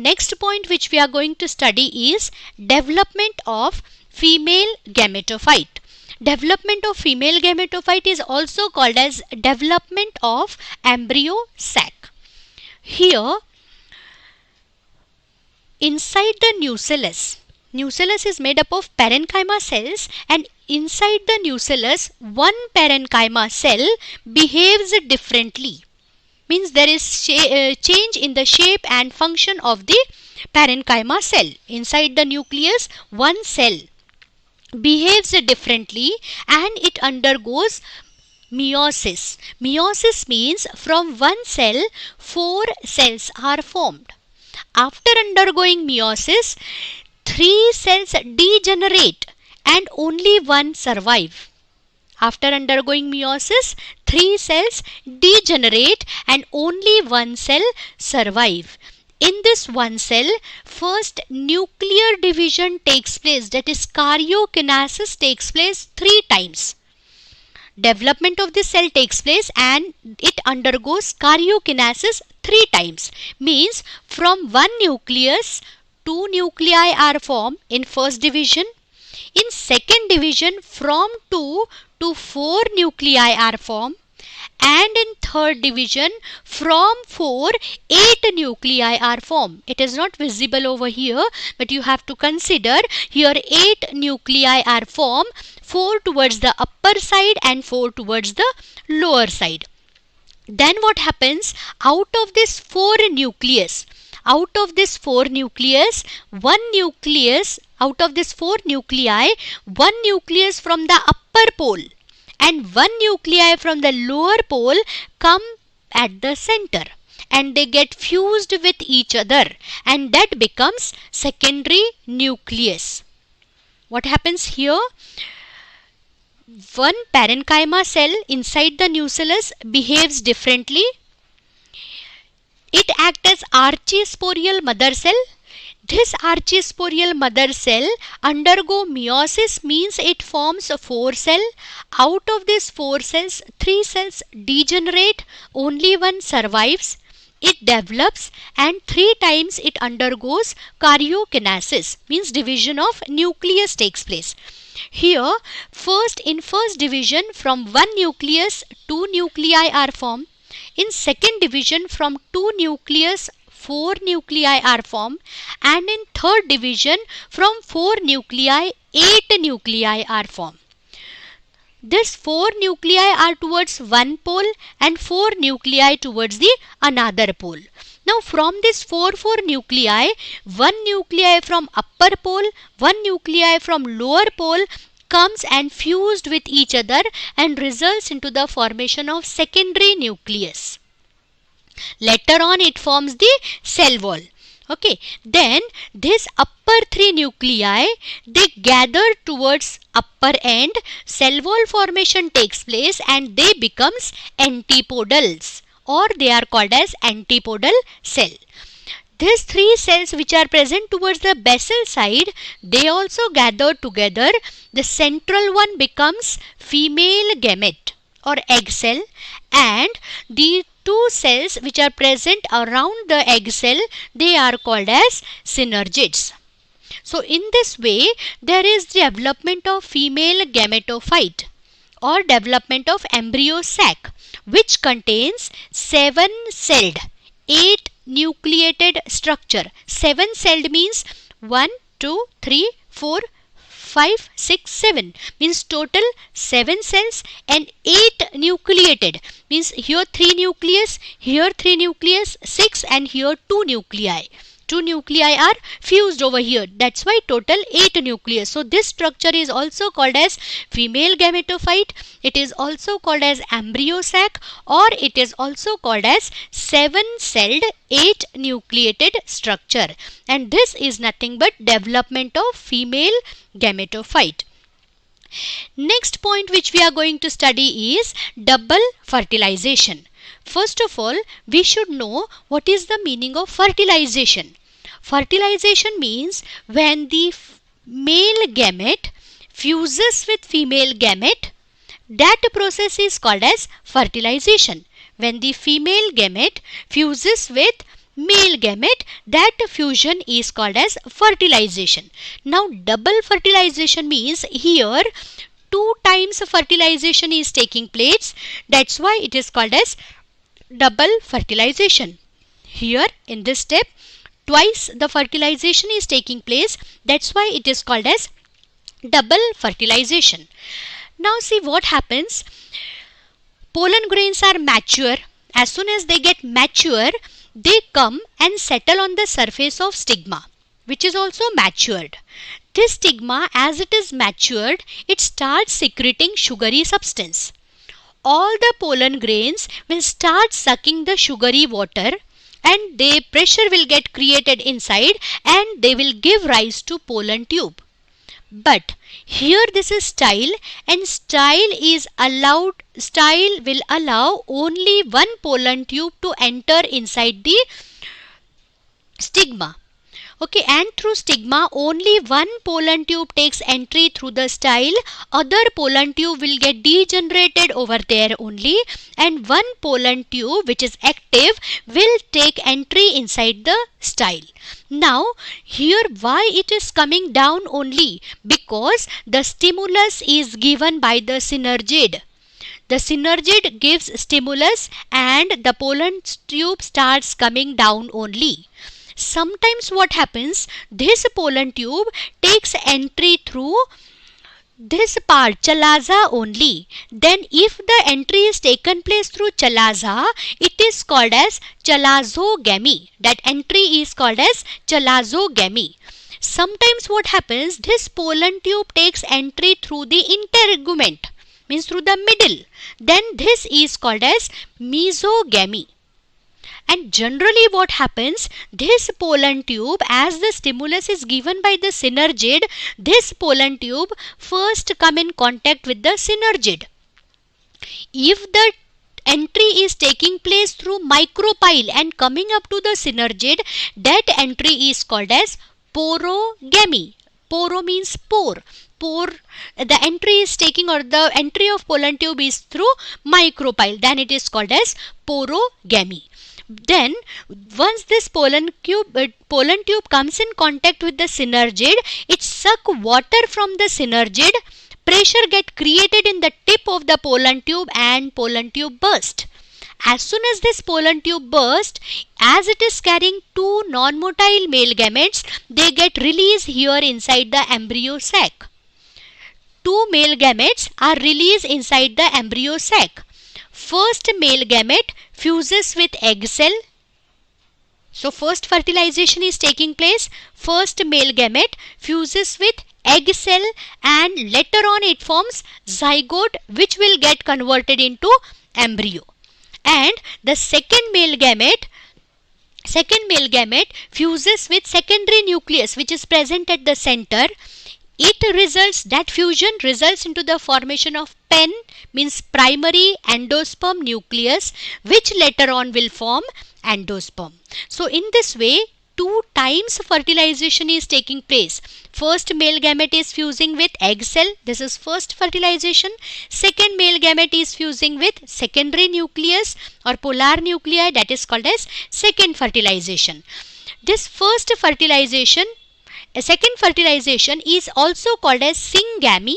next point which we are going to study is development of female gametophyte. Development of female gametophyte is also called as development of embryo sac. Here, inside the nucellus is made up of parenchyma cells, and inside the nucellus, one parenchyma cell behaves differently. Means there is change in the shape and function of the parenchyma cell. Inside the nucleus, one cell behaves differently and it undergoes meiosis. Meiosis means from one cell, 4 cells are formed. After undergoing meiosis, 3 cells degenerate and only one survive. After undergoing meiosis, 3 cells degenerate and only one cell survive. In this one cell, first nuclear division takes place, that is karyokinesis takes place 3 times. Development of this cell takes place and it undergoes karyokinesis 3 times. Means from one nucleus, 2 nuclei are formed in first division. In second division, from 2 to 4 nuclei are formed, and in third division, from 4, 8 nuclei are formed. It is not visible over here, but you have to consider here 8 nuclei are formed, 4 towards the upper side and 4 towards the lower side. Then what happens? Out of this 4 nucleus, out of this 4 nucleus, one nucleus, out of this 4 nuclei, one nucleus from the upper pole and one nuclei from the lower pole come at the center and they get fused with each other, and that becomes secondary nucleus. What happens here? One parenchyma cell inside the nucellus behaves differently. It acts as archisporial mother cell. This archisporial mother cell undergo meiosis, means it forms a 4 cell. Out of these 4 cells, 3 cells degenerate, only one survives. It develops and 3 times it undergoes karyokinesis, means division of nucleus takes place. Here, in first division, from one nucleus, 2 nuclei are formed. In second division, from 2 nucleus, 4 nuclei are formed, and in third division, from 4 nuclei, 8 nuclei are formed. This 4 nuclei are towards one pole and 4 nuclei towards the another pole. Now from this 4 nuclei, one nuclei from upper pole, one nuclei from lower pole comes and fused with each other and results into the formation of secondary nucleus. Later on it forms the cell wall. Okay, then this upper 3 nuclei, they gather towards upper end, cell wall formation takes place and they becomes antipodals, or they are called as antipodal cell. These 3 cells which are present towards the basal side, they also gather together. The central one becomes female gamete or egg cell, and the 2 cells which are present around the egg cell, they are called as synergids. So in this way, there is development of female gametophyte or development of embryo sac, which contains 7-celled, 8 nucleated structure. 7-celled means 1, 2, 3, 4, 5, 6, 7 means total 7 cells, and 8 nucleated means here 3 nucleus, here 3 nucleus, 6, and here 2 nuclei. 2 nuclei are fused over here. That's why total 8 nucleus. So this structure is also called as female gametophyte. It is also called as embryo sac, or it is also called as 7-celled 8 nucleated structure. And this is nothing but development of female gametophyte. Next point which we are going to study is double fertilization. First of all, we should know what is the meaning of fertilization. Fertilization means when the male gamete fuses with female gamete, that process is called as fertilization. When the female gamete fuses with male gamete, that fusion is called as fertilization. Now double fertilization means here 2 times fertilization is taking place. That's why it is called as double fertilization. Here in this step twice the fertilization is taking place. That's why it is called as double fertilization. Now see what happens. Pollen grains are mature. As soon as they get mature, they come and settle on the surface of stigma, which is also matured. This stigma, as it is matured, it starts secreting sugary substance. All the pollen grains will start sucking the sugary water, and the pressure will get created inside and they will give rise to pollen tube. But here this is style, and style will allow only one pollen tube to enter inside the stigma. Okay, and through stigma only one pollen tube takes entry through the style. Other pollen tube will get degenerated over there only, and one pollen tube which is active will take entry inside the style. Now here why it is coming down only? Because the stimulus is given by the synergid. The synergid gives stimulus and the pollen tube starts coming down only. Sometimes what happens, this pollen tube takes entry through this part, chalaza only. Then if the entry is taken place through chalaza, it is called as chalazogamy. That entry is called as chalazogamy. Sometimes what happens, this pollen tube takes entry through the integument, means through the middle. Then this is called as mesogamy. And generally what happens, this pollen tube, as the stimulus is given by the synergid, this pollen tube first come in contact with the synergid. If the entry is taking place through micropyle and coming up to the synergid, that entry is called as porogamy. Poro means pore. The entry is taking, or the entry of pollen tube is through micropyle, then it is called as porogamy. Then once this pollen tube comes in contact with the synergid, it suck water from the synergid, pressure get created in the tip of the pollen tube and pollen tube burst. As soon as this pollen tube burst, as it is carrying 2 non-motile male gametes, they get released here inside the embryo sac. 2 male gametes are released inside the embryo sac. First male gamete fuses with egg cell. So first fertilization is taking place. First male gamete fuses with egg cell and later on it forms zygote, which will get converted into embryo. And the second male gamete fuses with secondary nucleus, which is present at the center. That fusion results into the formation of PEN, means primary endosperm nucleus, which later on will form endosperm. So in this way 2 times fertilization is taking place. First male gamete is fusing with egg cell, this is first fertilization. Second male gamete is fusing with secondary nucleus or polar nuclei, that is called as second fertilization. This first fertilization, second fertilization is also called as syngamy,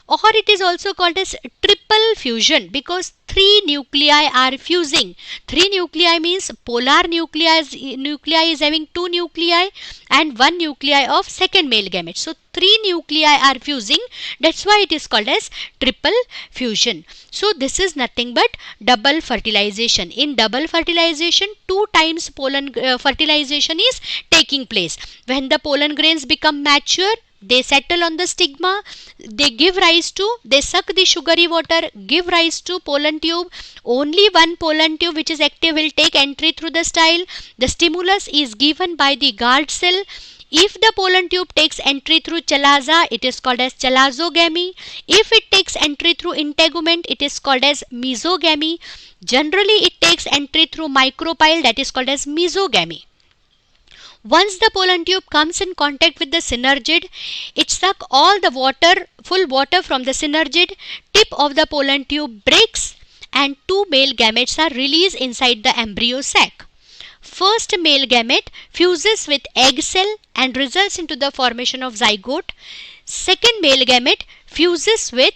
or it is also called as triple fusion, because 3 nuclei are fusing. 3 nuclei means polar nuclei is having 2 nuclei and 1 nuclei of second male gamete. So 3 nuclei are fusing, that's why it is called as triple fusion. So this is nothing but double fertilization. In double fertilization 2 times pollen fertilization is taking place. When the pollen grains become mature, they settle on the stigma, they suck the sugary water, give rise to pollen tube. Only one pollen tube which is active will take entry through the style. The stimulus is given by the guard cell. If the pollen tube takes entry through chalaza, it is called as chalazogamy. If it takes entry through integument, it is called as mesogamy. Generally it takes entry through micropyle, that is called as mesogamy. Once the pollen tube comes in contact with the synergid, it sucks all the full water from the synergid, tip of the pollen tube breaks and 2 male gametes are released inside the embryo sac. First male gamete fuses with egg cell and results into the formation of zygote. Second male gamete fuses with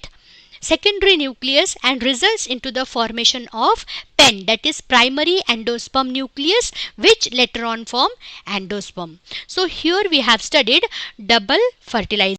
secondary nucleus and results into the formation of PEN, that is primary endosperm nucleus, which later on form endosperm. So here we have studied double fertilization.